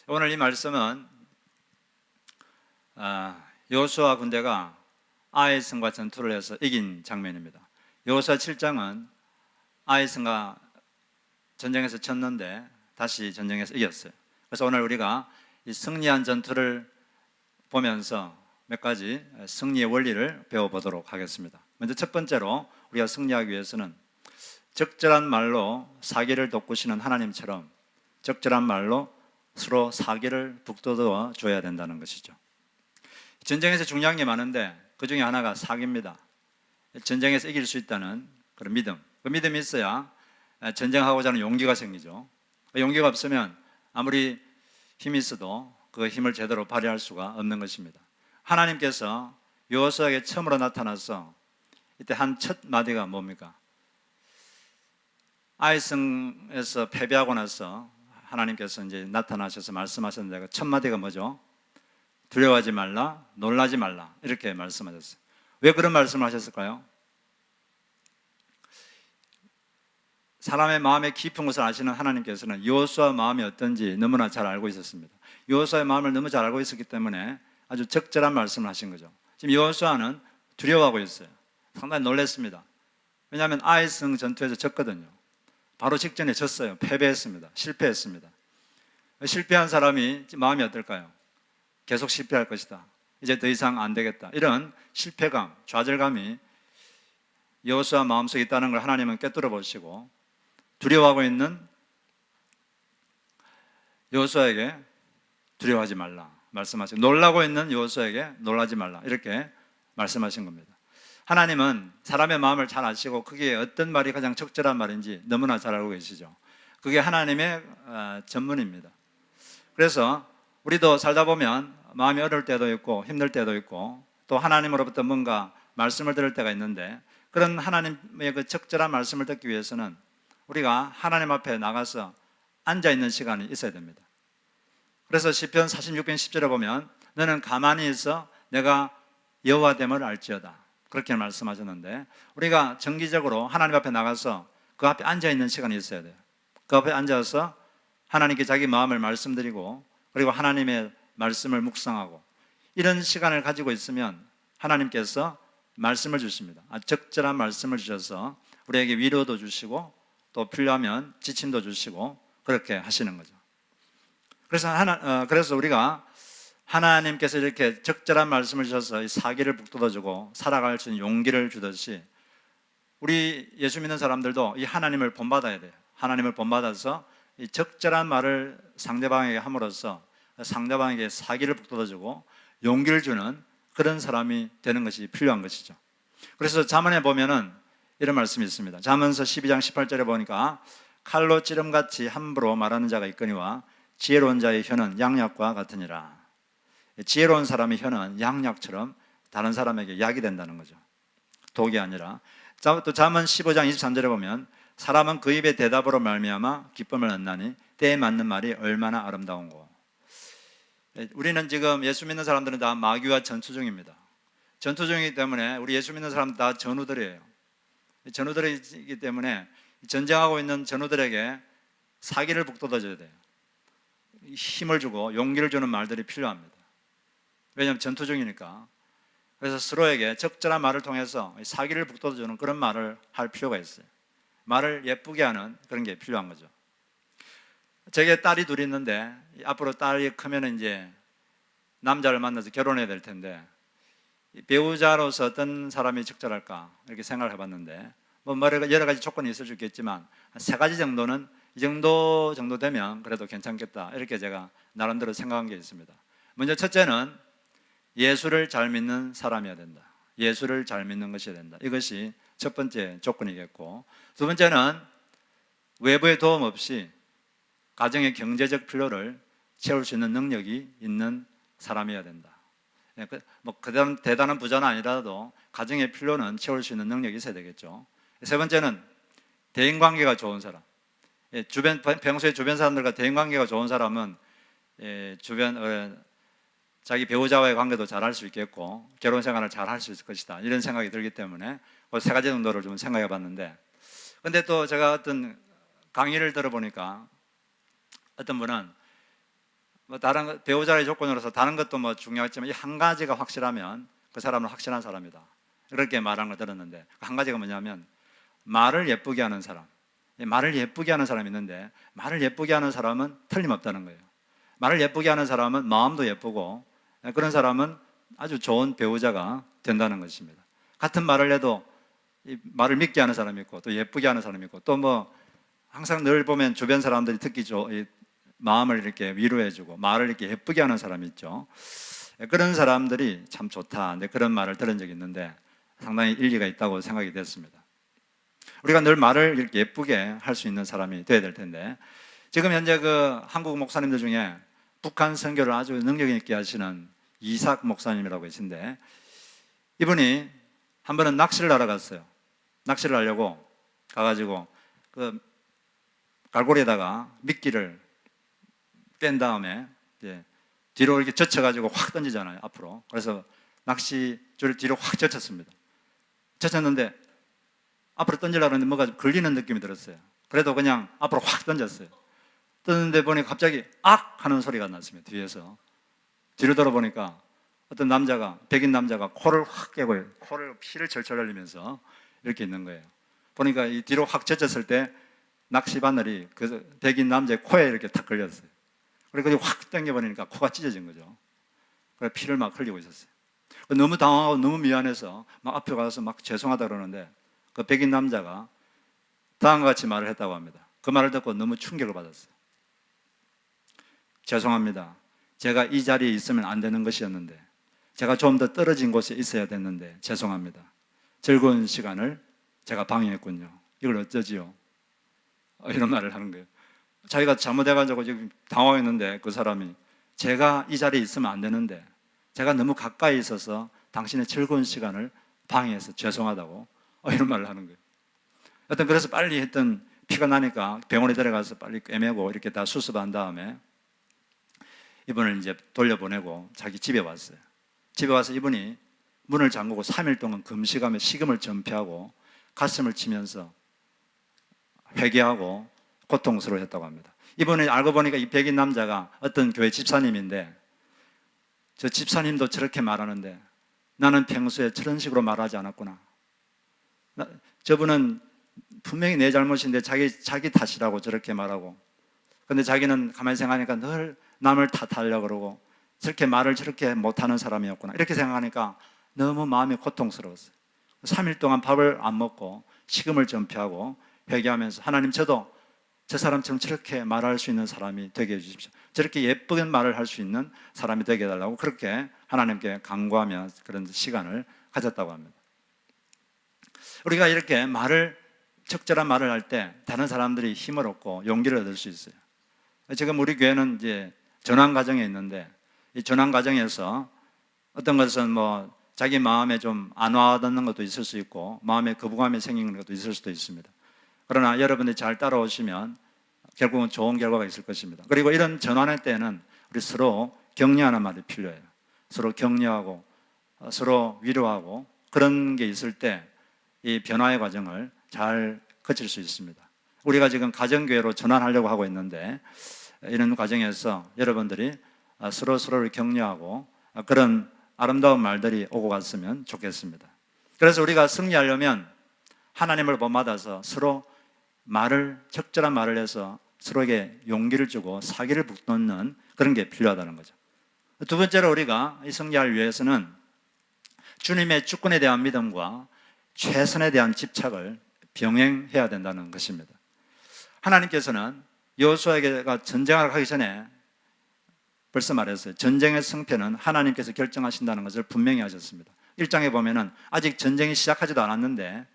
오늘 이 말씀은 여호수아 군대가 아이성과 전투를 해서 이긴 장면입니다. 여호수아 7장은 아이성과 전쟁에서 졌는데 다시 전쟁에서 이겼어요. 그래서 오늘 우리가 이 승리한 전투를 보면서 몇 가지 승리의 원리를 배워보도록 하겠습니다. 먼저 첫 번째로 우리가 승리하기 위해서는 적절한 말로 사기를 돋구시는 하나님처럼 적절한 말로 서로 사기를 북돋워 줘야 된다는 것이죠. 전쟁에서 중요한 게 많은데 그 중에 하나가 사기입니다. 전쟁에서 이길 수 있다는 그런 믿음, 그 믿음이 있어야 전쟁하고자 하는 용기가 생기죠. 그 용기가 없으면 아무리 힘이 있어도 그 힘을 제대로 발휘할 수가 없는 것입니다. 하나님께서 여호수아에게 처음으로 나타나서 이때 한 첫 마디가 뭡니까? 아이성에서 패배하고 나서 하나님께서 이제 나타나셔서 말씀하셨는데 그 첫 마디가 뭐죠? 두려워하지 말라, 놀라지 말라, 이렇게 말씀하셨어요. 왜 그런 말씀을 하셨을까요? 사람의 마음의 깊은 것을 아시는 하나님께서는 여호수아 마음이 어떤지 너무나 잘 알고 있었습니다. 여호수아의 마음을 너무 잘 알고 있었기 때문에 아주 적절한 말씀을 하신 거죠. 지금 여호수아는 두려워하고 있어요. 상당히 놀랐습니다. 왜냐하면 아이성 전투에서 졌거든요. 바로 직전에 졌어요. 패배했습니다. 실패했습니다. 실패한 사람이 마음이 어떨까요? 계속 실패할 것이다. 이제 더 이상 안 되겠다. 이런 실패감, 좌절감이 여호수아 마음속에 있다는 걸 하나님은 꿰뚫어 보시고 두려워하고 있는 여호수아에게 두려워하지 말라 말씀하시고 놀라고 있는 여호수아에게 놀라지 말라 이렇게 말씀하신 겁니다. 하나님은 사람의 마음을 잘 아시고 그게 어떤 말이 가장 적절한 말인지 너무나 잘 알고 계시죠. 그게 하나님의 전문입니다. 그래서 우리도 살다 보면 마음이 어려울 때도 있고 힘들 때도 있고 또 하나님으로부터 뭔가 말씀을 들을 때가 있는데 그런 하나님의 그 적절한 말씀을 듣기 위해서는 우리가 하나님 앞에 나가서 앉아있는 시간이 있어야 됩니다. 그래서 시편 46편 10절에 보면 너는 가만히 있어 내가 여호와됨을 알지어다 그렇게 말씀하셨는데 우리가 정기적으로 하나님 앞에 나가서 그 앞에 앉아있는 시간이 있어야 돼요. 그 앞에 앉아서 하나님께 자기 마음을 말씀드리고 그리고 하나님의 말씀을 묵상하고 이런 시간을 가지고 있으면 하나님께서 말씀을 주십니다. 적절한 말씀을 주셔서 우리에게 위로도 주시고 또 필요하면 지침도 주시고 그렇게 하시는 거죠. 그래서 우리가 하나님께서 이렇게 적절한 말씀을 주셔서 이 사기를 북돋아주고 살아갈 수 있는 용기를 주듯이 우리 예수 믿는 사람들도 이 하나님을 본받아야 돼요. 하나님을 본받아서 이 적절한 말을 상대방에게 함으로써 상대방에게 사기를 북돋아주고 용기를 주는 그런 사람이 되는 것이 필요한 것이죠. 그래서 잠언에 보면은 이런 말씀이 있습니다. 잠언서 12장 18절에 보니까 칼로 찌름같이 함부로 말하는 자가 있거니와 지혜로운 자의 혀는 양약과 같으니라. 지혜로운 사람의 혀는 양약처럼 다른 사람에게 약이 된다는 거죠. 독이 아니라. 또 잠언 15장 23절에 보면 사람은 그 입의 대답으로 말미암아 기쁨을 얻나니 때에 맞는 말이 얼마나 아름다운고. 우리는 지금 예수 믿는 사람들은 다 마귀와 전투 중입니다. 전투 중이기 때문에 우리 예수 믿는 사람들 다 전우들이에요. 전우들이기 때문에 전쟁하고 있는 전우들에게 사기를 북돋아줘야 돼요. 힘을 주고 용기를 주는 말들이 필요합니다. 왜냐하면 전투 중이니까. 그래서 서로에게 적절한 말을 통해서 사기를 북돋아주는 그런 말을 할 필요가 있어요. 말을 예쁘게 하는 그런 게 필요한 거죠. 제게 딸이 둘이 있는데 앞으로 딸이 크면 이제 남자를 만나서 결혼해야 될 텐데 배우자로서 어떤 사람이 적절할까 이렇게 생각을 해봤는데 뭐 여러 가지 조건이 있을 수 있겠지만 한 3가지 정도는 이 정도 되면 그래도 괜찮겠다 이렇게 제가 나름대로 생각한 게 있습니다. 먼저 첫째는 예수를 잘 믿는 사람이어야 된다. 예수를 잘 믿는 것이어야 된다. 이것이 첫 번째 조건이겠고 두 번째는 외부의 도움 없이 가정의 경제적 필요를 채울 수 있는 능력이 있는 사람이어야 된다. 그다음 대단한 부자는 아니라도 가정의 필요는 채울 수 있는 능력이 있어야 되겠죠. 세 번째는 대인관계가 좋은 사람. 평소에 주변 사람들과 대인관계가 좋은 사람은 자기 배우자와의 관계도 잘 할 수 있겠고 결혼 생활을 잘 할 수 있을 것이다 이런 생각이 들기 때문에 그 3가지 정도를 좀 생각해 봤는데 근데 또 제가 어떤 강의를 들어보니까 어떤 분은 뭐 다른 배우자의 조건으로서 다른 것도 뭐 중요하지만 이 한 가지가 확실하면 그 사람은 확실한 사람이다. 그렇게 말하는 걸 들었는데 한 가지가 뭐냐면 말을 예쁘게 하는 사람. 말을 예쁘게 하는 사람이 있는데 말을 예쁘게 하는 사람은 틀림없다는 거예요. 말을 예쁘게 하는 사람은 마음도 예쁘고 그런 사람은 아주 좋은 배우자가 된다는 것입니다. 같은 말을 해도 이 말을 믿게 하는 사람이 있고 또 예쁘게 하는 사람이 있고 또 뭐 항상 늘 보면 주변 사람들이 특히 마음을 이렇게 위로해주고 말을 이렇게 예쁘게 하는 사람이 있죠. 그런 사람들이 참 좋다. 그런 말을 들은 적이 있는데 상당히 일리가 있다고 생각이 됐습니다. 우리가 늘 말을 이렇게 예쁘게 할 수 있는 사람이 되어야 될 텐데 지금 현재 그 한국 목사님들 중에 북한 선교를 아주 능력 있게 하시는 이삭 목사님이라고 계신데 이분이 한 번은 낚시를 하러 갔어요. 낚시를 하려고 가가지고 그 갈고리에다가 미끼를 뺀 다음에 이제 뒤로 이렇게 젖혀가지고 확 던지잖아요, 앞으로. 그래서 낚시줄을 뒤로 확 젖혔습니다. 젖혔는데 앞으로 던지려고 하는데 뭐가 좀 걸리는 느낌이 들었어요. 그래도 그냥 앞으로 확 던졌어요. 떴는데 보니 갑자기 악! 하는 소리가 났습니다, 뒤에서. 뒤로 돌아보니까 어떤 남자가, 백인 남자가 코를 확 깨고 코를 피를 절절 흘리면서 이렇게 있는 거예요. 보니까 이 뒤로 확 젖혔을 때 낚시 바늘이 그 백인 남자의 코에 이렇게 탁 걸렸어요. 그리고 확 당겨버리니까 코가 찢어진 거죠. 그래서 피를 막 흘리고 있었어요. 너무 당황하고 너무 미안해서 막 앞에 가서 막 죄송하다 그러는데 그 백인 남자가 다음과 같이 말을 했다고 합니다. 그 말을 듣고 너무 충격을 받았어요. 죄송합니다. 제가 이 자리에 있으면 안 되는 것이었는데 제가 좀 더 떨어진 곳에 있어야 됐는데 죄송합니다. 즐거운 시간을 제가 방해했군요. 이걸 어쩌지요? 이런 말을 하는 거예요. 자기가 잘못해가지고 지금 당황했는데 그 사람이 제가 이 자리에 있으면 안 되는데 제가 너무 가까이 있어서 당신의 즐거운 시간을 방해해서 죄송하다고 이런 말을 하는 거예요. 하여튼 그래서 빨리 했던 피가 나니까 병원에 데려가서 빨리 꿰매고 이렇게 다 수습한 다음에 이분을 이제 돌려보내고 자기 집에 왔어요. 집에 와서 이분이 문을 잠그고 3일 동안 금식하며 식음을 전폐하고 가슴을 치면서 회개하고 고통스러워했다고 합니다. 이분이 알고 보니까 이 백인 남자가 어떤 교회 집사님인데 저 집사님도 저렇게 말하는데 나는 평소에 저런 식으로 말하지 않았구나. 저분은 분명히 내 잘못인데 자기 탓이라고 저렇게 말하고 근데 자기는 가만히 생각하니까 늘 남을 탓하려고 그러고 저렇게 말을 저렇게 못하는 사람이었구나. 이렇게 생각하니까 너무 마음이 고통스러웠어요. 3일 동안 밥을 안 먹고 식음을 전폐하고 회개하면서 하나님 저도 저 사람처럼 저렇게 말할 수 있는 사람이 되게 해주십시오. 저렇게 예쁜 말을 할 수 있는 사람이 되게 해달라고 그렇게 하나님께 간구하며 그런 시간을 가졌다고 합니다. 우리가 이렇게 적절한 말을 할 때 다른 사람들이 힘을 얻고 용기를 얻을 수 있어요. 지금 우리 교회는 이제 전환 과정에 있는데 이 전환 과정에서 어떤 것은 뭐 자기 마음에 좀 안 와닿는 것도 있을 수 있고 마음에 거부감이 생기는 것도 있을 수도 있습니다. 그러나 여러분들이 잘 따라오시면 결국은 좋은 결과가 있을 것입니다. 그리고 이런 전환의 때는 우리 서로 격려하는 말이 필요해요. 서로 격려하고 서로 위로하고 그런 게 있을 때 이 변화의 과정을 잘 거칠 수 있습니다. 우리가 지금 가정교회로 전환하려고 하고 있는데 이런 과정에서 여러분들이 서로를 격려하고 그런 아름다운 말들이 오고 갔으면 좋겠습니다. 그래서 우리가 승리하려면 하나님을 본받아서 서로 적절한 말을 해서 서로에게 용기를 주고 사기를 북돋는 그런 게 필요하다는 거죠. 두 번째로 우리가 이 승리를 위해서는 주님의 주권에 대한 믿음과 최선에 대한 집착을 병행해야 된다는 것입니다. 하나님께서는 여호수아가 전쟁을 하기 전에 벌써 말했어요. 전쟁의 승패는 하나님께서 결정하신다는 것을 분명히 하셨습니다. 1장에 보면은 아직 전쟁이 시작하지도 않았는데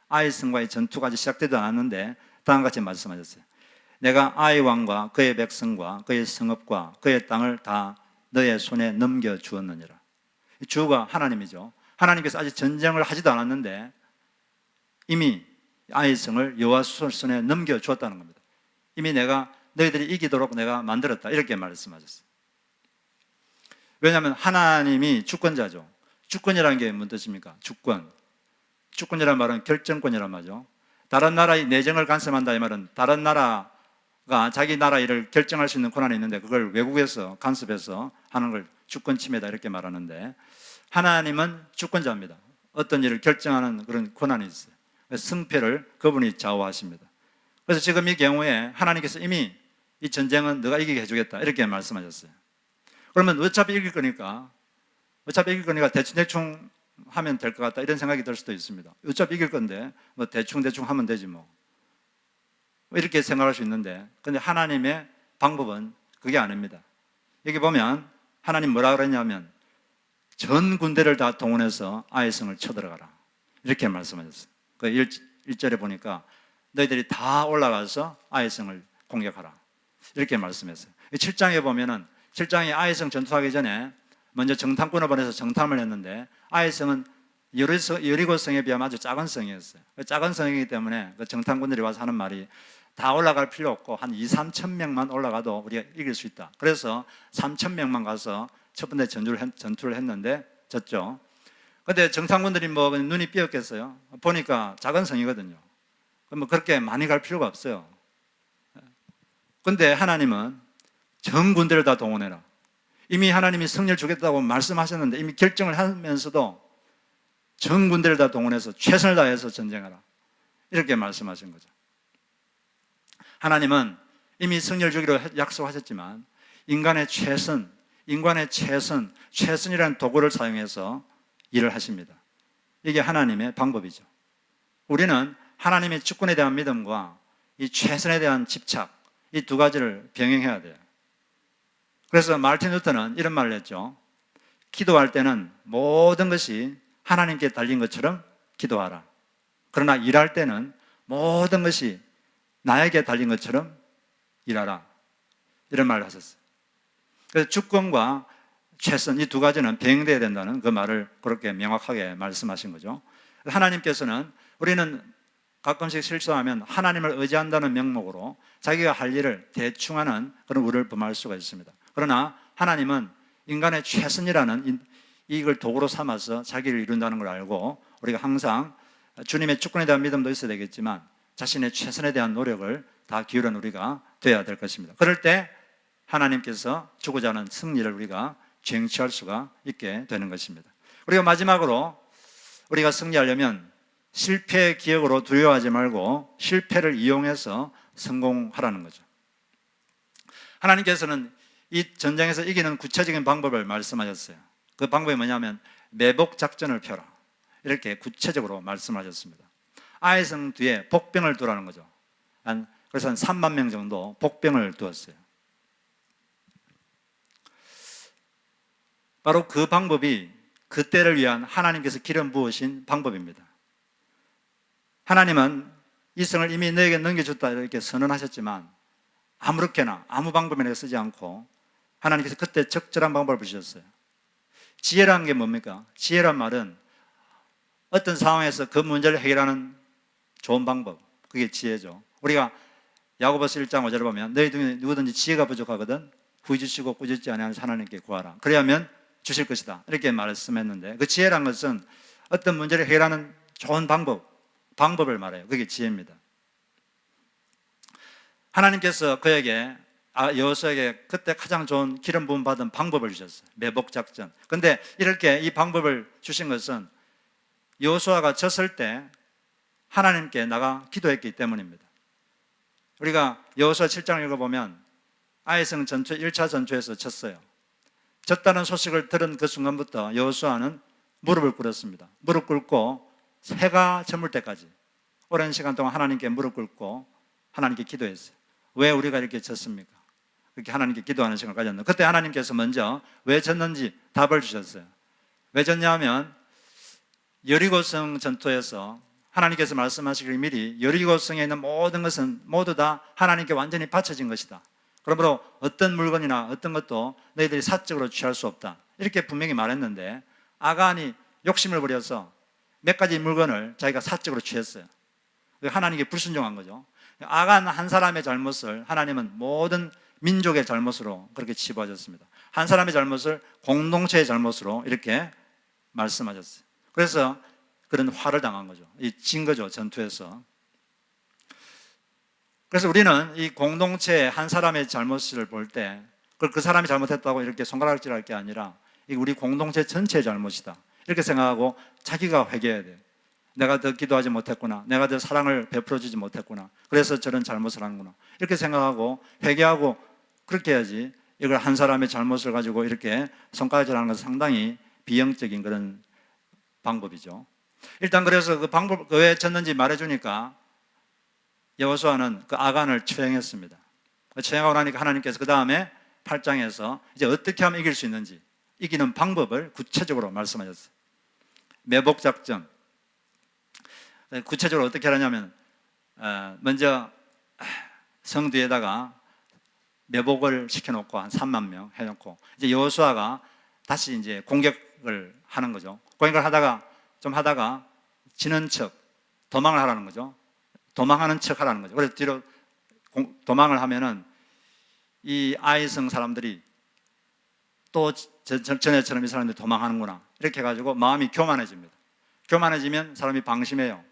아이성과의 전투가 아직 시작되지도 않았는데 다음과 같이 말씀하셨어요. 내가 아이 왕과 그의 백성과 그의 성읍과 그의 땅을 다 너의 손에 넘겨주었느니라. 주가 하나님이죠. 하나님께서 아직 전쟁을 하지도 않았는데 이미 아이성을 여호와 손에 넘겨주었다는 겁니다. 이미 내가 너희들이 이기도록 내가 만들었다 이렇게 말씀하셨어요. 왜냐하면 하나님이 주권자죠. 주권이라는 게 무슨 뜻입니까? 주권이라는 말은 결정권이란 말이죠. 다른 나라의 내정을 간섭한다 이 말은 다른 나라 자기 나라 일을 결정할 수 있는 권한이 있는데 그걸 외국에서 간섭해서 하는 걸 주권 침해다 이렇게 말하는데, 하나님은 주권자입니다. 어떤 일을 결정하는 그런 권한이 있어요. 승패를 그분이 좌우하십니다. 그래서 지금 이 경우에 하나님께서 이미 이 전쟁은 너가 이기게 해주겠다 이렇게 말씀하셨어요. 그러면 어차피 이길 거니까 대충 하면 될 것 같다 이런 생각이 들 수도 있습니다. 어차피 이길 건데 뭐 대충 하면 되지 뭐 이렇게 생각할 수 있는데, 근데 하나님의 방법은 그게 아닙니다. 여기 보면 하나님 뭐라 그랬냐면 전 군대를 다 동원해서 아이성을 쳐들어가라 이렇게 말씀하셨어요. 그 1절에 보니까 너희들이 다 올라가서 아이성을 공격하라 이렇게 말씀했어요. 7장에 보면은 7장에 아이성 전투하기 전에 먼저 정탐꾼을 보내서 정탐을 했는데, 아이성은 여리고성에 비하면 아주 작은 성이었어요. 작은 성이기 때문에 그 정탐꾼들이 와서 하는 말이 다 올라갈 필요 없고 한 2, 3천 명만 올라가도 우리가 이길 수 있다. 그래서 3천 명만 가서 첫 번째 전투를 했는데 졌죠. 근데 정탐꾼들이 뭐 눈이 삐었겠어요. 보니까 작은 성이거든요. 뭐 그렇게 많이 갈 필요가 없어요. 근데 하나님은 전 군대를 다 동원해라. 이미 하나님이 승리를 주겠다고 말씀하셨는데 이미 결정을 하면서도 전 군대를 다 동원해서 최선을 다해서 전쟁하라 이렇게 말씀하신 거죠. 하나님은 이미 승리를 주기로 약속하셨지만 인간의 최선이라는 도구를 사용해서 일을 하십니다. 이게 하나님의 방법이죠. 우리는 하나님의 주권에 대한 믿음과 이 최선에 대한 집착, 이 두 가지를 병행해야 돼요. 그래서 마르틴 루터는 이런 말을 했죠. 기도할 때는 모든 것이 하나님께 달린 것처럼 기도하라. 그러나 일할 때는 모든 것이 나에게 달린 것처럼 일하라. 이런 말을 하셨어요. 그래서 주권과 최선 이 두 가지는 병행되어야 된다는 그 말을 그렇게 명확하게 말씀하신 거죠. 하나님께서는 우리는 가끔씩 실수하면 하나님을 의지한다는 명목으로 자기가 할 일을 대충 하는 그런 우려를 범할 수가 있습니다. 그러나 하나님은 인간의 최선이라는 이걸 도구로 삼아서 자기를 이룬다는 걸 알고 우리가 항상 주님의 주권에 대한 믿음도 있어야 되겠지만 자신의 최선에 대한 노력을 다 기울여는 우리가 되어야 될 것입니다. 그럴 때 하나님께서 주고자 하는 승리를 우리가 쟁취할 수가 있게 되는 것입니다. 그리고 마지막으로 우리가 승리하려면 실패의 기억으로 두려워하지 말고 실패를 이용해서 성공하라는 거죠. 하나님께서는 이 전쟁에서 이기는 구체적인 방법을 말씀하셨어요. 그 방법이 뭐냐면 매복 작전을 펴라 이렇게 구체적으로 말씀하셨습니다. 아이성 뒤에 복병을 두라는 거죠. 그래서 한 3만 명 정도 복병을 두었어요. 바로 그 방법이 그때를 위한 하나님께서 기름 부으신 방법입니다. 하나님은 이 성을 이미 너에게 넘겨줬다 이렇게 선언하셨지만 아무렇게나 아무 방법이나 쓰지 않고 하나님께서 그때 적절한 방법을 주셨어요. 지혜라는 게 뭡니까? 지혜란 말은 어떤 상황에서 그 문제를 해결하는 좋은 방법, 그게 지혜죠. 우리가 야고보서 1장 5절을 보면 너희 중에 누구든지 지혜가 부족하거든 부의주시고 꾸짖지 아니하는 하나님께 구하라. 그래야면 주실 것이다 이렇게 말씀했는데, 그 지혜란 것은 어떤 문제를 해결하는 좋은 방법을 말해요. 그게 지혜입니다. 하나님께서 그에게 여호수아에게 그때 가장 좋은 기름 부음 받은 방법을 주셨어요. 매복 작전. 근데 이렇게 이 방법을 주신 것은 여호수아가 졌을 때 하나님께 나가 기도했기 때문입니다. 우리가 여호수아 7장을 읽어보면 아이성 전투 1차 전투에서 졌어요. 졌다는 소식을 들은 그 순간부터 여호수아는 무릎을 꿇었습니다. 무릎 꿇고 해가 저물 때까지 오랜 시간 동안 하나님께 무릎 꿇고 하나님께 기도했어요. 왜 우리가 이렇게 졌습니까? 그렇게 하나님께 기도하는 시간을 가졌는데, 그때 하나님께서 먼저 왜 졌는지 답을 주셨어요. 왜 졌냐면 여리고성 전투에서 하나님께서 말씀하시기를 미리 여리고성에 있는 모든 것은 모두 다 하나님께 완전히 바쳐진 것이다. 그러므로 어떤 물건이나 어떤 것도 너희들이 사적으로 취할 수 없다 이렇게 분명히 말했는데, 아간이 욕심을 부려서 몇 가지 물건을 자기가 사적으로 취했어요. 하나님께 불순종한 거죠. 아간 한 사람의 잘못을 하나님은 모든 민족의 잘못으로 그렇게 치부하셨습니다. 한 사람의 잘못을 공동체의 잘못으로 이렇게 말씀하셨어요. 그래서 그런 화를 당한 거죠. 진 거죠, 전투에서. 그래서 우리는 이 공동체 한 사람의 잘못을 볼 때 그걸 그 사람이 잘못했다고 이렇게 손가락질할 게 아니라 이게 우리 공동체 전체의 잘못이다 이렇게 생각하고 자기가 회개해야 돼요. 내가 더 기도하지 못했구나, 내가 더 사랑을 베풀어주지 못했구나, 그래서 저런 잘못을 하는구나 이렇게 생각하고 회개하고 그렇게 해야지. 이걸 한 사람의 잘못을 가지고 이렇게 손가락질하는 것은 상당히 비영적인 그런 방법이죠. 일단 그래서 그 방법 왜 졌는지 말해주니까 여호수아는 그 아간을 처형했습니다. 처형하고 나니까 하나님께서 그 다음에 8장에서 이제 어떻게 하면 이길 수 있는지 이기는 방법을 구체적으로 말씀하셨어요. 매복작전. 구체적으로 어떻게 하냐면 먼저 성 뒤에다가 매복을 시켜놓고 한 3만 명 해놓고 이제 여호수아가 다시 이제 공격을 하는 거죠. 공격을 하다가 좀 하다가 지는 척 도망을 하라는 거죠. 도망하는 척 하라는 거죠. 그래서 뒤로 도망을 하면은 이 아이성 사람들이 또 전에처럼 이 사람들이 도망하는구나 이렇게 해가지고 마음이 교만해집니다. 교만해지면 사람이 방심해요.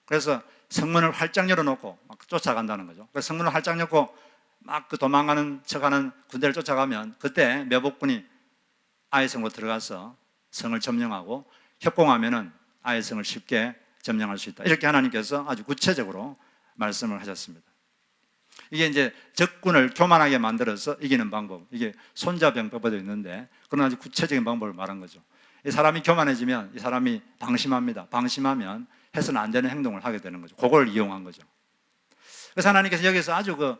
그래서 성문을 활짝 열어놓고 막 쫓아간다는 거죠. 그래서 성문을 활짝 열고 막 그 도망가는 척하는 군대를 쫓아가면 그때 매복군이 아이성으로 들어가서 성을 점령하고 협공하면은 아이성을 쉽게 점령할 수 있다. 이렇게 하나님께서 아주 구체적으로 말씀을 하셨습니다. 이게 이제 적군을 교만하게 만들어서 이기는 방법. 이게 손자병법에도 있는데 그런 아주 구체적인 방법을 말한 거죠. 이 사람이 교만해지면 이 사람이 방심합니다. 방심하면 해서는 안 되는 행동을 하게 되는 거죠. 그걸 이용한 거죠. 그래서 하나님께서 여기서 아주 그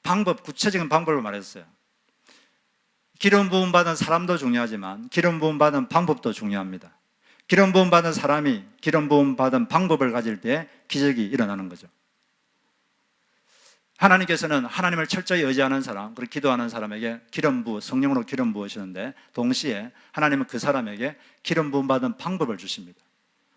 방법, 구체적인 방법을 말했어요. 기름 부음 받은 사람도 중요하지만 기름 부음 받은 방법도 중요합니다. 기름 부음 받은 사람이 기름 부음 받은 방법을 가질 때 기적이 일어나는 거죠. 하나님께서는 하나님을 철저히 의지하는 사람, 그리고 기도하는 사람에게 기름 부어, 성령으로 기름 부으시는데 동시에 하나님은 그 사람에게 기름 부음 받은 방법을 주십니다.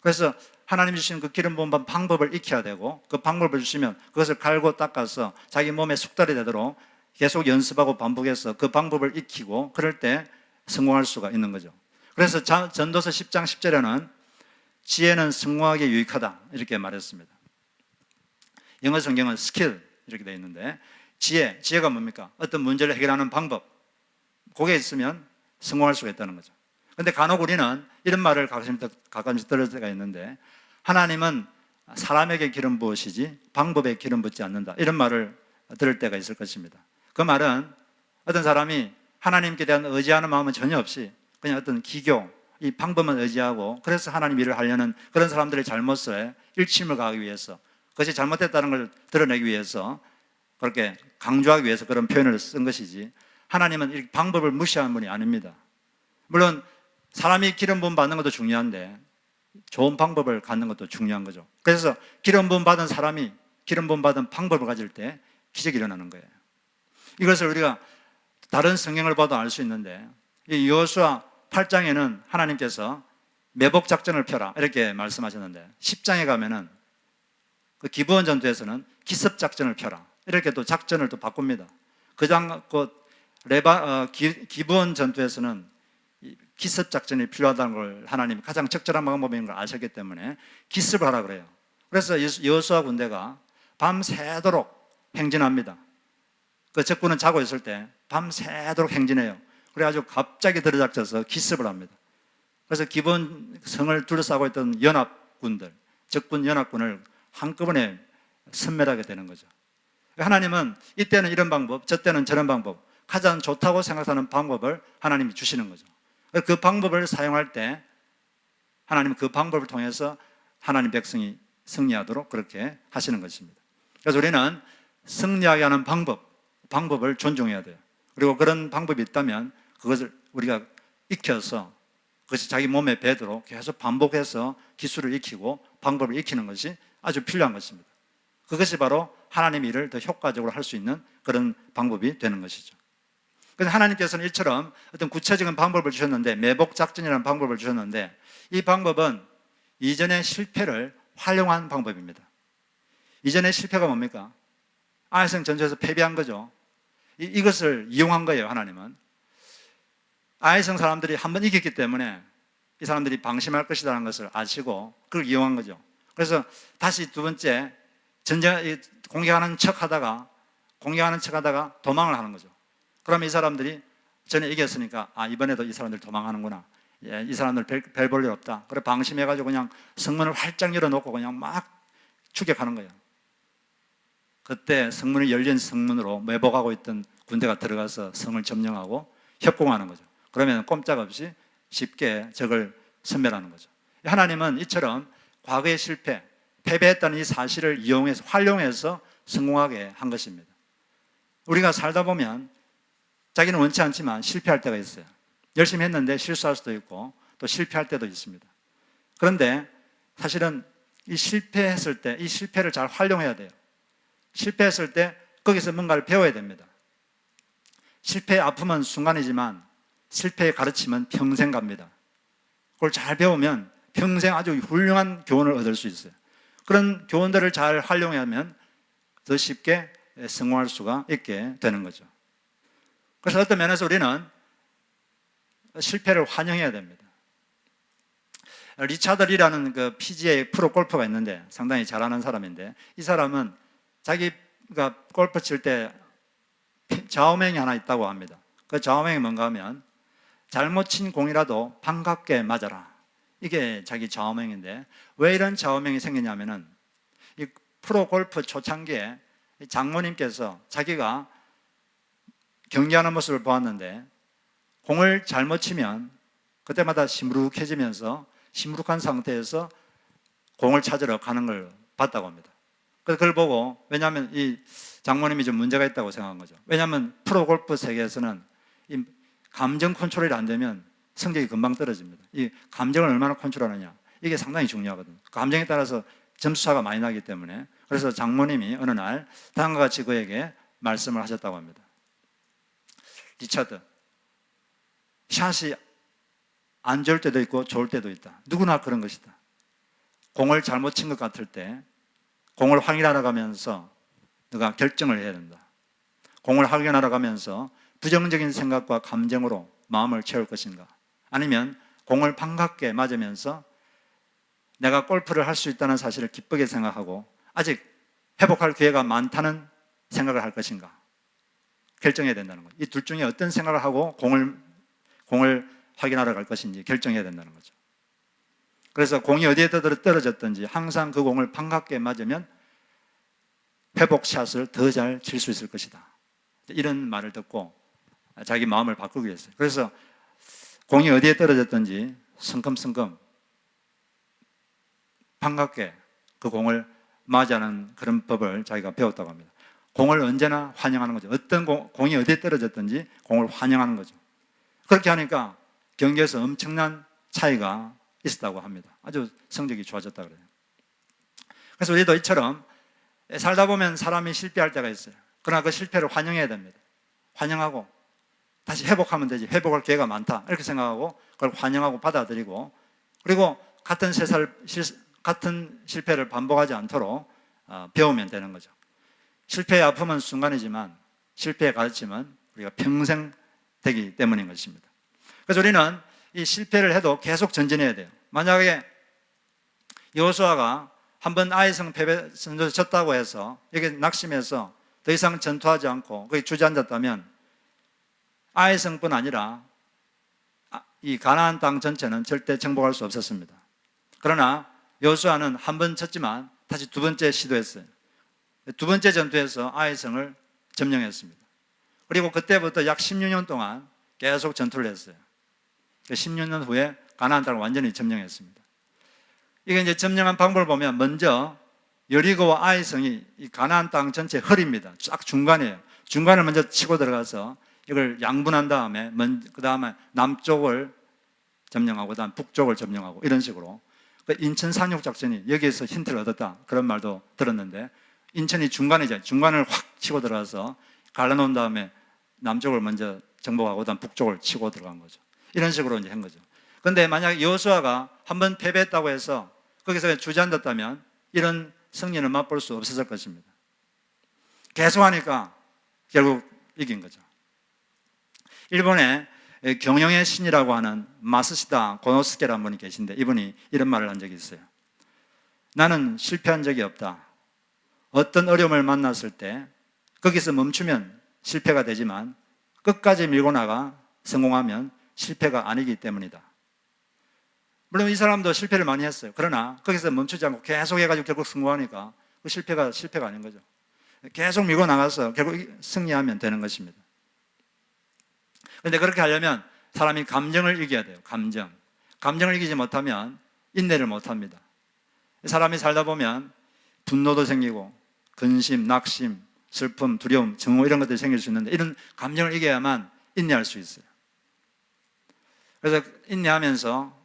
그래서 하나님 주시는 그 기름 부음 받은 방법을 익혀야 되고 그 방법을 주시면 그것을 갈고 닦아서 자기 몸에 숙달이 되도록 계속 연습하고 반복해서 그 방법을 익히고 그럴 때 성공할 수가 있는 거죠. 그래서 전도서 10장 10절에는 지혜는 성공하기에 유익하다 이렇게 말했습니다. 영어 성경은 스킬 이렇게 되어 있는데 지혜가 뭡니까? 어떤 문제를 해결하는 방법, 그게 있으면 성공할 수가 있다는 거죠. 그런데 간혹 우리는 이런 말을 가끔씩 들을 때가 있는데 하나님은 사람에게 기름 부으시지 방법에 기름 붓지 않는다 이런 말을 들을 때가 있을 것입니다. 그 말은 어떤 사람이 하나님께 대한 의지하는 마음은 전혀 없이 그냥 어떤 기교, 이 방법만 의지하고 그래서 하나님 일을 하려는 그런 사람들의 잘못에 일침을 가하기 위해서 그것이 잘못됐다는 걸 드러내기 위해서 그렇게 강조하기 위해서 그런 표현을 쓴 것이지 하나님은 이 방법을 무시하는 분이 아닙니다. 물론 사람이 기름 부음 받는 것도 중요한데 좋은 방법을 갖는 것도 중요한 거죠. 그래서 기름 부음 받은 사람이 기름 부음 받은 방법을 가질 때 기적이 일어나는 거예요. 이것을 우리가 다른 성경을 봐도 알 수 있는데 이 여호수아 8장에는 하나님께서 매복 작전을 펴라 이렇게 말씀하셨는데 10장에 가면은 그 기브온 전투에서는 기습 작전을 펴라 이렇게 또 작전을 또 바꿉니다. 기브온 전투에서는 기습 작전이 필요하다는 걸 하나님이 가장 적절한 방법인 걸 아셨기 때문에 기습을 하라 그래요. 그래서 여호수아 군대가 밤새도록 행진합니다. 그 적군은 자고 있을 때 밤새도록 행진해요. 그래가지고 갑자기 들어닥쳐서 기습을 합니다. 그래서 기본 성을 둘러싸고 있던 연합군들, 적군 연합군을 한꺼번에 섬멸하게 되는 거죠. 하나님은 이때는 이런 방법, 저때는 저런 방법, 가장 좋다고 생각하는 방법을 하나님이 주시는 거죠. 그 방법을 사용할 때 하나님은 그 방법을 통해서 하나님 백성이 승리하도록 그렇게 하시는 것입니다. 그래서 우리는 승리하게 하는 방법을 존중해야 돼요. 그리고 그런 방법이 있다면 그것을 우리가 익혀서 그것이 자기 몸에 배도록 계속 반복해서 기술을 익히고 방법을 익히는 것이 아주 필요한 것입니다. 그것이 바로 하나님의 일을 더 효과적으로 할 수 있는 그런 방법이 되는 것이죠. 그래서 하나님께서는 이처럼 어떤 구체적인 방법을 주셨는데 매복작전이라는 방법을 주셨는데 이 방법은 이전의 실패를 활용한 방법입니다. 이전의 실패가 뭡니까? 아이성 전투에서 패배한 거죠. 이것을 이용한 거예요. 하나님은 아이성 사람들이 한번 이겼기 때문에 이 사람들이 방심할 것이라는 것을 아시고 그걸 이용한 거죠. 그래서 다시 두 번째 공격하는 척하다가 도망을 하는 거죠. 그러면 이 사람들이 전에 이겼으니까 이번에도 이 사람들 도망하는구나. 예, 이 사람들 별 볼 일 없다. 그래 방심해가지고 그냥 성문을 활짝 열어놓고 그냥 막 추격하는 거예요. 그때 성문이 열린 성문으로 매복하고 있던 군대가 들어가서 성을 점령하고 협공하는 거죠. 그러면 꼼짝없이 쉽게 적을 섬멸하는 거죠. 하나님은 이처럼 과거의 실패, 패배했다는 이 사실을 이용해서 활용해서 성공하게 한 것입니다. 우리가 살다 보면 자기는 원치 않지만 실패할 때가 있어요. 열심히 했는데 실수할 수도 있고 또 실패할 때도 있습니다. 그런데 사실은 이 실패했을 때 이 실패를 잘 활용해야 돼요. 실패했을 때 거기서 뭔가를 배워야 됩니다. 실패의 아픔은 순간이지만 실패의 가르침은 평생 갑니다. 그걸 잘 배우면 평생 아주 훌륭한 교훈을 얻을 수 있어요. 그런 교훈들을 잘 활용하면 더 쉽게 성공할 수가 있게 되는 거죠. 그래서 어떤 면에서 우리는 실패를 환영해야 됩니다. 리차드 리라는 그 PGA 프로 골퍼가 있는데 상당히 잘하는 사람인데 이 사람은 자기가 골프 칠 때 좌우명이 하나 있다고 합니다. 그 좌우명이 뭔가 하면 잘못 친 공이라도 반갑게 맞아라. 이게 자기 좌우명인데 왜 이런 좌우명이 생기냐면은 이 프로 골프 초창기에 장모님께서 자기가 경기하는 모습을 보았는데 공을 잘못 치면 그때마다 시무룩해지면서 시무룩한 상태에서 공을 찾으러 가는 걸 봤다고 합니다. 그래서 그걸 보고 왜냐하면 이 장모님이 좀 문제가 있다고 생각한 거죠. 왜냐하면 프로 골프 세계에서는 이 감정 컨트롤이 안 되면 성적이 금방 떨어집니다. 이 감정을 얼마나 컨트롤하느냐 이게 상당히 중요하거든요. 감정에 따라서 점수차가 많이 나기 때문에 그래서 장모님이 어느 날 다음과 같이 그에게 말씀을 하셨다고 합니다. 리차드, 샷이 안 좋을 때도 있고 좋을 때도 있다. 누구나 그런 것이다. 공을 잘못 친 것 같을 때 공을 확인하러 가면서 너가 결정을 해야 된다. 공을 확인하러 가면서 부정적인 생각과 감정으로 마음을 채울 것인가, 아니면 공을 반갑게 맞으면서 내가 골프를 할 수 있다는 사실을 기쁘게 생각하고 아직 회복할 기회가 많다는 생각을 할 것인가 결정해야 된다는 거죠. 이 둘 중에 어떤 생각을 하고 공을 확인하러 갈 것인지 결정해야 된다는 거죠. 그래서 공이 어디에 떨어졌든지 항상 그 공을 반갑게 맞으면 회복샷을 더 잘 칠 수 있을 것이다. 이런 말을 듣고 자기 마음을 바꾸기 위해서, 그래서 공이 어디에 떨어졌든지 성큼성큼 반갑게 그 공을 맞이하는 그런 법을 자기가 배웠다고 합니다. 공을 언제나 환영하는 거죠. 어떤 공이 어디에 떨어졌든지 공을 환영하는 거죠. 그렇게 하니까 경기에서 엄청난 차이가 있었다고 합니다. 아주 성적이 좋아졌다 그래요. 그래서 우리도 이처럼 살다 보면 사람이 실패할 때가 있어요. 그러나 그 실패를 환영해야 됩니다. 환영하고 다시 회복하면 되지, 회복할 기회가 많다 이렇게 생각하고 그걸 환영하고 받아들이고, 그리고 같은 실패를 반복하지 않도록 배우면 되는 거죠. 실패의 아픔은 순간이지만 실패의 가르침은 우리가 평생 되기 때문인 것입니다. 그래서 우리는 이 실패를 해도 계속 전진해야 돼요. 만약에 여호수아가 한번 아이성 패배 선전에서 졌다고 해서 여기 낙심해서 더 이상 전투하지 않고 거기 주저앉았다면 아이성뿐 아니라 이 가나안 땅 전체는 절대 정복할 수 없었습니다. 그러나 여호수아는 한 번 졌지만 다시 두 번째 시도했어요. 두 번째 전투에서 아이성을 점령했습니다. 그리고 그때부터 약 16년 동안 계속 전투를 했어요. 16년 후에 가나안 땅을 완전히 점령했습니다. 이게 이제 점령한 방법을 보면 먼저 여리고와 아이성이 이 가나안 땅 전체 허리입니다. 쫙 중간이에요. 중간을 먼저 치고 들어가서 이걸 양분한 다음에 그 다음에 남쪽을 점령하고 그 다음 북쪽을 점령하고 이런 식으로 인천 상륙 작전이 여기에서 힌트를 얻었다 그런 말도 들었는데, 인천이 중간이죠. 중간을 확 치고 들어가서 갈라놓은 다음에 남쪽을 먼저 정복하고 그다음 북쪽을 치고 들어간 거죠. 이런 식으로 이제 한 거죠. 그런데 만약 여호수아가 한번 패배했다고 해서 거기서 주저앉았다면 이런 승리는 맛볼 수 없었을 것입니다. 계속하니까 결국 이긴 거죠. 일본에 경영의 신이라고 하는 마스시다 고노스케라는 분이 계신데 이분이 이런 말을 한 적이 있어요. 나는 실패한 적이 없다. 어떤 어려움을 만났을 때 거기서 멈추면 실패가 되지만 끝까지 밀고 나가 성공하면 실패가 아니기 때문이다. 물론 이 사람도 실패를 많이 했어요. 그러나 거기서 멈추지 않고 계속 해가지고 결국 성공하니까 그 실패가 아닌 거죠. 계속 밀고 나가서 결국 승리하면 되는 것입니다. 그런데 그렇게 하려면 사람이 감정을 이겨야 돼요. 감정을 이기지 못하면 인내를 못합니다. 사람이 살다 보면 분노도 생기고 근심, 낙심, 슬픔, 두려움, 증오 이런 것들이 생길 수 있는데 이런 감정을 이겨야만 인내할 수 있어요. 그래서 인내하면서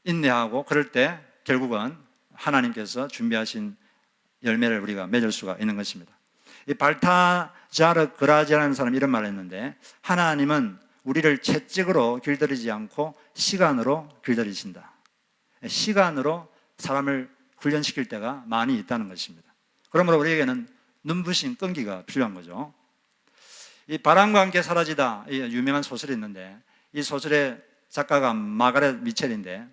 인내하고 그럴 때 결국은 하나님께서 준비하신 열매를 우리가 맺을 수가 있는 것입니다. 이 발타자르 그라지라는 사람이 이런 말을 했는데 하나님은 우리를 채찍으로 길들이지 않고 시간으로 길들이신다. 시간으로 사람을 훈련시킬 때가 많이 있다는 것입니다. 그러므로 우리에게는 눈부신 끈기가 필요한 거죠. 이 바람과 함께 사라지다, 이 유명한 소설이 있는데 이 소설의 작가가 마가렛 미첼인데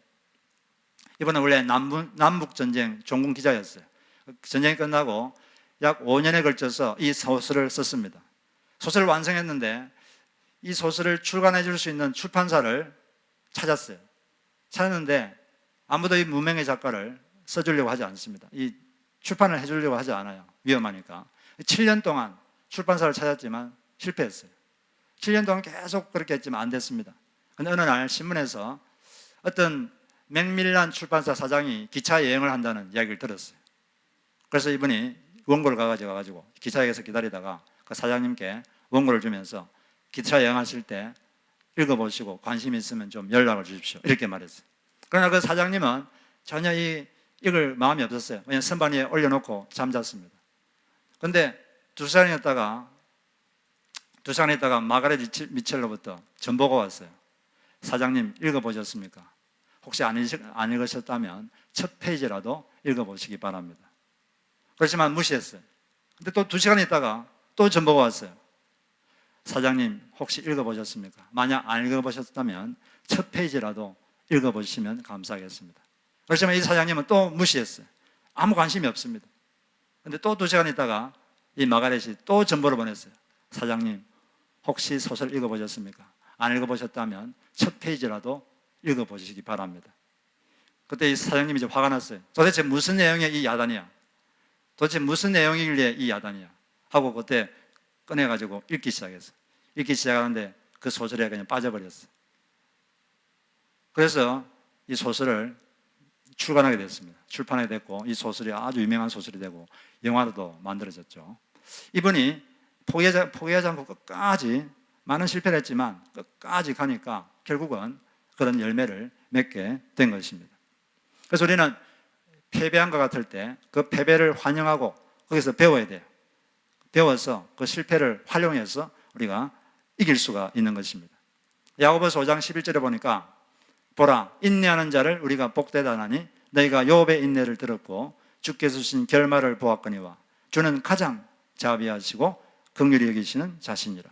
이분은 원래 남북전쟁 종군 기자였어요. 전쟁이 끝나고 약 5년에 걸쳐서 이 소설을 썼습니다. 소설을 완성했는데 이 소설을 출간해 줄 수 있는 출판사를 찾았어요. 찾았는데 아무도 이 무명의 작가를 써주려고 하지 않습니다. 이 출판을 해주려고 하지 않아요. 위험하니까. 7년 동안 출판사를 찾았지만 실패했어요. 7년 동안 계속 그렇게 했지만 안 됐습니다. 그런데 어느 날 신문에서 어떤 맥밀란 출판사 사장이 기차 여행을 한다는 이야기를 들었어요. 그래서 이분이 원고를 가가지고 기차역에서 기다리다가 그 사장님께 원고를 주면서 기차 여행하실 때 읽어보시고 관심 있으면 좀 연락을 주십시오. 이렇게 말했어요. 그러나 그 사장님은 전혀 읽을 마음이 없었어요. 그냥 선반 위에 올려놓고 잠잤습니다. 그런데 두 시간이 있다가 마가렛 미첼로부터 전보가 왔어요. 사장님 읽어보셨습니까? 혹시 안 읽으셨다면 첫 페이지라도 읽어보시기 바랍니다. 그렇지만 무시했어요. 근데 또 2시간 있다가 또 전보가 왔어요. 사장님 혹시 읽어보셨습니까? 만약 안 읽어보셨다면 첫 페이지라도 읽어보시면 감사하겠습니다. 그렇지만 이 사장님은 또 무시했어요. 아무 관심이 없습니다. 근데 또 2시간 있다가 이 마가렛이 또 전보를 보냈어요. 사장님 혹시 소설 읽어보셨습니까? 안 읽어보셨다면 첫 페이지라도 읽어보시기 바랍니다. 그때 이 사장님이 이제 화가 났어요. 도대체 무슨 내용의 이 야단이야? 도대체 무슨 내용이길래 이 야단이야? 하고 그때 꺼내가지고 읽기 시작했어요. 읽기 시작하는데 그 소설에 그냥 빠져버렸어요. 그래서 이 소설을 출간하게 됐습니다. 출판하게 됐고 이 소설이 아주 유명한 소설이 되고 영화로도 만들어졌죠. 이분이 포기하지 않고 끝까지 많은 실패를 했지만 끝까지 가니까 결국은 그런 열매를 맺게 된 것입니다. 그래서 우리는 패배한 것 같을 때 그 패배를 환영하고 거기서 배워야 돼요. 배워서 그 실패를 활용해서 우리가 이길 수가 있는 것입니다. 야고보서 5장 11절에 보니까 보라 인내하는 자를 우리가 복되다 하나니 너희가 욥의 인내를 들었고 주께서 주신 결말을 보았거니와 주는 가장 자비하시고 긍휼히 여기시는 자신이라.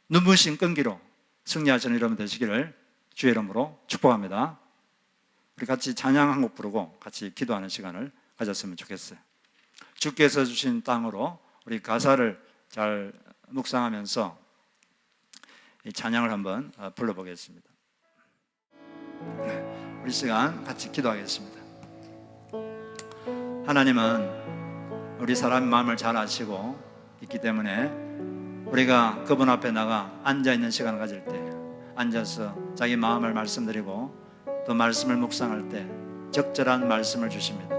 눈부신 끈기로 승리하시는 여러분 되시기를 주의 이름으로 축복합니다. 우리 같이 찬양 한 곡 부르고 같이 기도하는 시간을 가졌으면 좋겠어요. 주께서 주신 땅으로 우리 가사를 잘 묵상하면서 이 찬양을 한번 불러보겠습니다. 우리 시간 같이 기도하겠습니다. 하나님은 우리 사람의 마음을 잘 아시고 있기 때문에 우리가 그분 앞에 나가 앉아있는 시간을 가질 때 앉아서 자기 마음을 말씀드리고 또 말씀을 묵상할 때 적절한 말씀을 주십니다.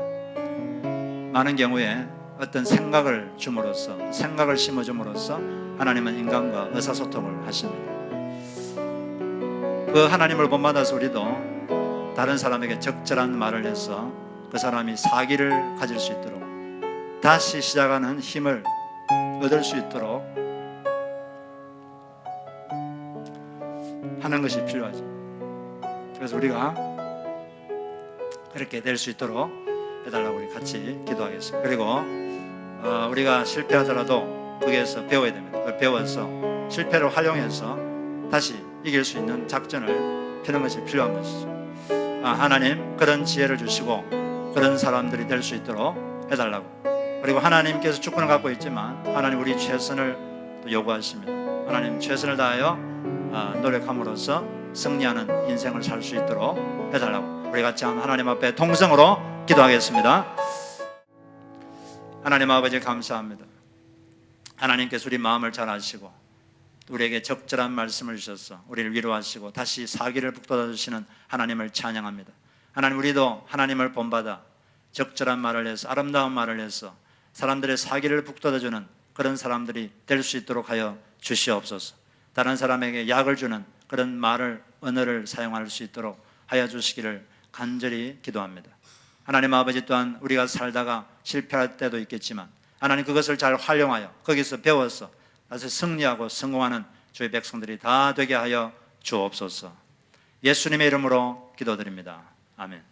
많은 경우에 어떤 생각을 줌으로써 생각을 심어줌으로써 하나님은 인간과 의사소통을 하십니다. 그 하나님을 본받아서 우리도 다른 사람에게 적절한 말을 해서 그 사람이 사기를 가질 수 있도록 다시 시작하는 힘을 얻을 수 있도록 하는 것이 필요하죠. 그래서 우리가 그렇게 될 수 있도록 해달라고 우리 같이 기도하겠습니다. 그리고 우리가 실패하더라도 거기에서 배워야 됩니다. 그걸 배워서 실패를 활용해서 다시 이길 수 있는 작전을 펴는 것이 필요한 것이죠. 하나님 그런 지혜를 주시고 그런 사람들이 될 수 있도록 해달라고. 그리고 하나님께서 주권을 갖고 있지만 하나님 우리 최선을 또 요구하십니다. 하나님 최선을 다하여 노력함으로써 승리하는 인생을 살 수 있도록 해달라고. 우리 같이 하나님 앞에 통성으로 기도하겠습니다. 하나님 아버지 감사합니다. 하나님께서 우리 마음을 잘 아시고 우리에게 적절한 말씀을 주셔서 우리를 위로하시고 다시 사기를 북돋아 주시는 하나님을 찬양합니다. 하나님 우리도 하나님을 본받아 적절한 말을 해서 아름다운 말을 해서 사람들의 사기를 북돋아주는 그런 사람들이 될 수 있도록 하여 주시옵소서. 다른 사람에게 약을 주는 그런 말을 언어를 사용할 수 있도록 하여 주시기를 간절히 기도합니다. 하나님 아버지 또한 우리가 살다가 실패할 때도 있겠지만 하나님 그것을 잘 활용하여 거기서 배워서 다시 승리하고 성공하는 주의 백성들이 다 되게 하여 주옵소서. 예수님의 이름으로 기도드립니다. 아멘.